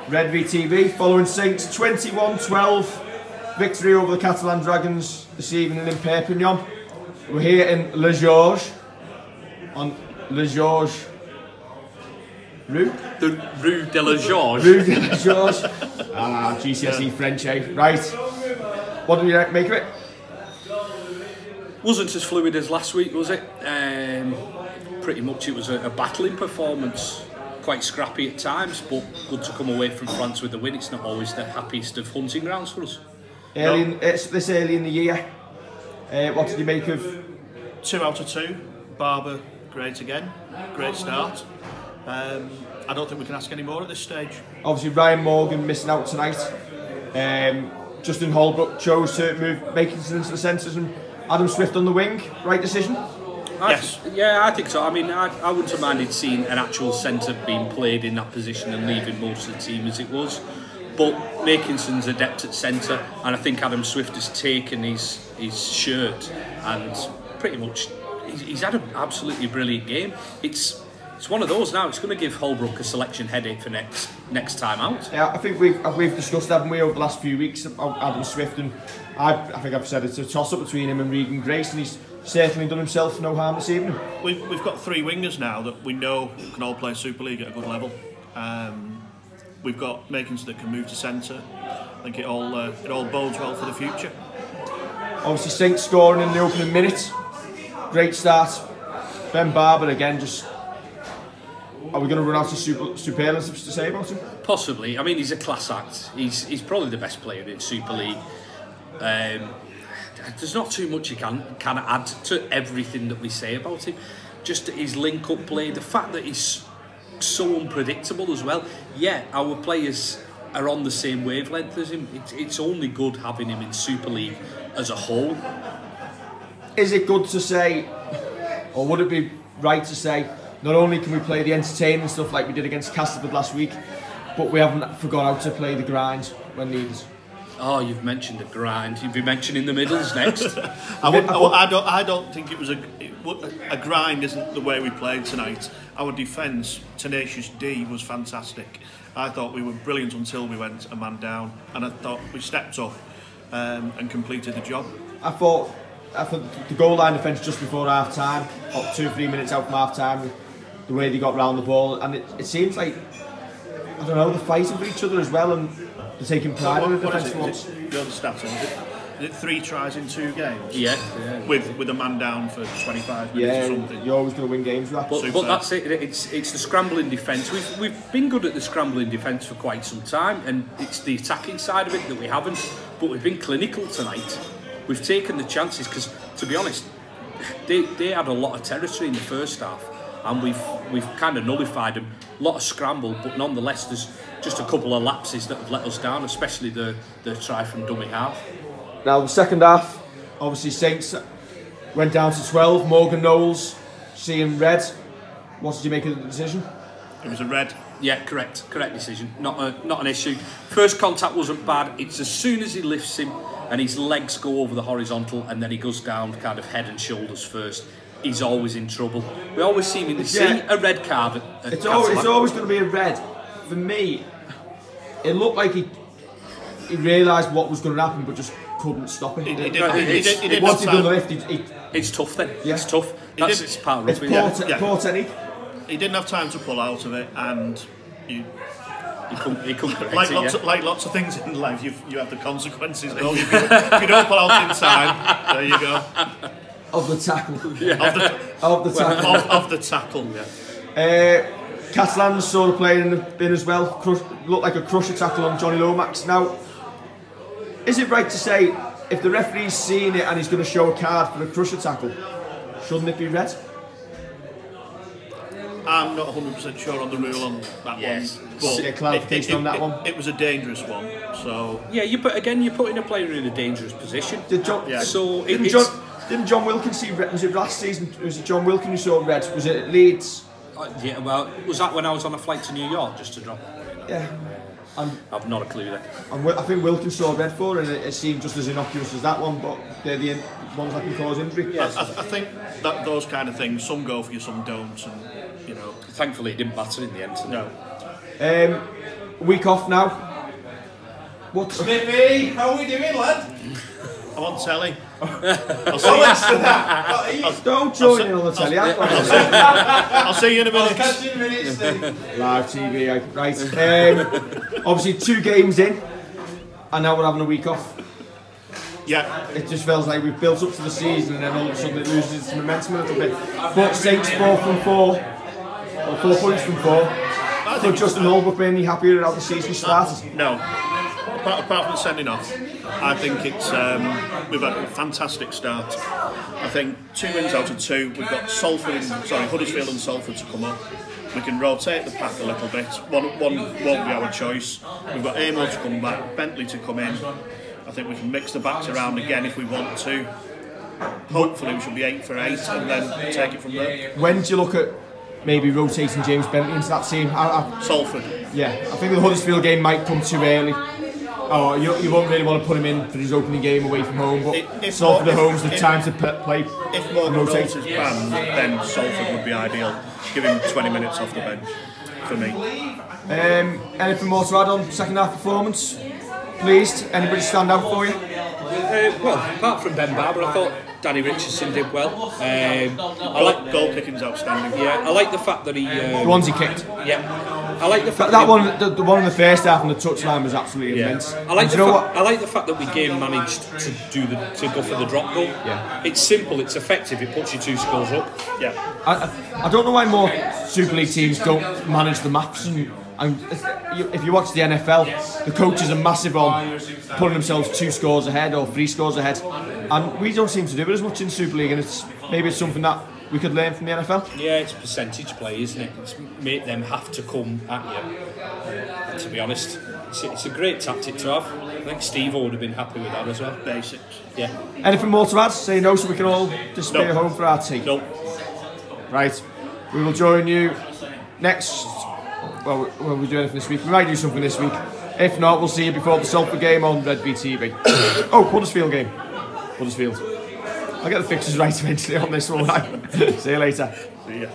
Redvee TV, following Saints 21-12 victory over the Catalan Dragons this evening in Perpignan. We're here in Le Georges, on Le Georges Rue? The Rue de la Georges. Rue de la Georges. GCSE French, eh? Right. What did you make of it? Wasn't as fluid as last week, was it? Pretty much it was a battling performance. Quite scrappy at times, but good to come away from France with the win. It's not always the happiest of hunting grounds for us. It's this early in the year. What did you make of? 2 out of 2. Barber, great again. Great start. I don't think we can ask any more at this stage. Obviously, Ryan Morgan missing out tonight. Justin Holbrook chose to move Makinson into the centres and Adam Swift on the wing. Right decision? Yes. I think so. I mean, I wouldn't have minded seeing an actual centre being played in that position and leaving most of the team as it was. But Makinson's adept at centre, and I think Adam Swift has taken his shirt and pretty much he's had an absolutely brilliant game. It's one of those now. It's going to give Holbrook a selection headache for next time out. Yeah, I think we've discussed, haven't we, over the last few weeks about Adam Swift, and I think I've said it's a toss-up between him and Regan Grace, and he's certainly done himself no harm this evening. We've got 3 wingers now that we know can all play Super League at a good level. We've got Makinson that can move to centre. I think it all bodes well for the future. Obviously, Saints scoring in the opening minute. Great start. Ben Barber again. Just are we going to run out of superlatives to say about him? Possibly. I mean, he's a class act. He's probably the best player in Super League. There's not too much you can add to everything that we say about him. Just his link-up play, the fact that he's so unpredictable as well. Yeah, our players are on the same wavelength as him. It's only good having him in Super League as a whole. Is it good to say, or would it be right to say, not only can we play the entertaining stuff like we did against Castleford last week, but we haven't forgot how to play the grind when needed? Oh, you've mentioned the grind. You'll be mentioning the middles next. I don't think it was a grind. Isn't the way we played tonight. Our defence, tenacious D, was fantastic. I thought we were brilliant until we went a man down, and I thought we stepped up and completed the job. I thought the goal line defence just before half time, up 2 or 3 minutes out from half time, the way they got round the ball, and it seems like, I don't know, they're fighting for each other as well, and they're taking pride in the defence. The other stats, is it 3 tries in 2 games? Yeah. With a man down for 25 minutes or something. You're always going to win games with that. But that's it. It's the scrambling defence. We've been good at the scrambling defence for quite some time, and it's the attacking side of it that we haven't. But we've been clinical tonight. We've taken the chances because, to be honest, they had a lot of territory in the first half, and we've kind of nullified them. A lot of scramble, but nonetheless, there's just a couple of lapses that have let us down, especially the try from dummy half. Now the second half, obviously Saints went down to 12. Morgan Knowles seeing red. What did you make of the decision? It was a red. Yeah, correct decision. Not an issue. First contact wasn't bad. It's as soon as he lifts him and his legs go over the horizontal and then he goes down kind of head and shoulders first, he's always in trouble. We always seem to see a red card at it's always going to be a red. For me, it looked like he realised what was going to happen but just couldn't stop it. Once he done the lift, it's tough then. Yeah. It's tough. It's part of rugby. It's poor technique. He didn't have time to pull out of it, and he couldn't correct like lots of things in life, you have the consequences. No, if you don't pull out in time, there you go. Of the tackle. Yeah. Of the tackle. Of the tackle. Yeah. Catalan saw the player in the bin as well. Looked like a crusher tackle on Johnny Lomax. Now, is it right to say if the referee's seen it and he's going to show a card for a crusher tackle, shouldn't it be red? I'm not 100% sure on the rule on that one. But clarification on that one. It was a dangerous one. So yeah, you're putting a player in a dangerous position. Didn't John Wilkins see red? Was it last season? Was it John Wilkins who saw red? Was it at Leeds? Yeah, well, was that when I was on a flight to New York just to drop? Yeah. I've not a clue there. I think Wilkins saw red for, and it seemed just as innocuous as that one, but they're the ones that can cause injury. Yes. I think that those kind of things, some go for you, some don't, and you know. Thankfully, it didn't matter in the end. No. a week off now. What? Smithy, how are we doing, lad? I'm on telly. Don't join in on the telly. I'll see you in a minute. I'll catch you in a minute, Steve. Live TV, right. Obviously 2 games in, and now we're having a week off. Yeah. It just feels like we've built up to the season and then all of a sudden it loses its momentum a little bit. But Saints 4 from 4, or 4 points from 4. Could Justin Holbrook be any happier about the season started? No. Apart from the sending off, I think it's we've had a fantastic start. I think 2 wins out of 2. We've got Huddersfield and Salford to come up. We can rotate the pack a little bit. One won't be our choice. We've got Amo to come back, Bentley to come in. I think we can mix the backs around again if we want to. Hopefully we should be 8 for 8 and then take it from there. When do you look at maybe rotating James Bentley into that team? Salford. Yeah, I think the Huddersfield game might come too early. Oh, you won't really want to put him in for his opening game away from home, but Salford at home's the time to play. If Morgan Rose is banned, then Salford would be ideal. Give him 20 minutes off the bench for me. Anything more to add on second half performance? Pleased? Anybody stand out for you? Well, apart from Ben Barber, I thought Danny Richardson did well. Goal kicking's outstanding. Yeah, I like the fact that he... the ones he kicked? Yeah. I like the fact that one, the one in the first half on the touchline was absolutely immense. I like the fact that we managed to go for the drop goal. Yeah. It's simple, it's effective, it puts you 2 scores up. Yeah. I don't know why more Super League teams don't manage the maths and if you watch the NFL, the coaches are massive on putting themselves 2 scores ahead or 3 scores ahead, and we don't seem to do it as much in Super League, and maybe it's something that we could learn from the NFL. Yeah, it's percentage play, isn't it? It's make them have to come at you. To be honest, it's a great tactic to have. I think Steve would have been happy with that as well. Basics. Yeah. Anything more to add? Say no so we can all disappear home for our tea. No. Right. We will join you next. Well, when we do anything this week, we might do something this week. If not, we'll see you before the Salford game on Redvee TV. Oh, Huddersfield game. Huddersfield. I'll get the fixtures right eventually on this one. See you later. See ya.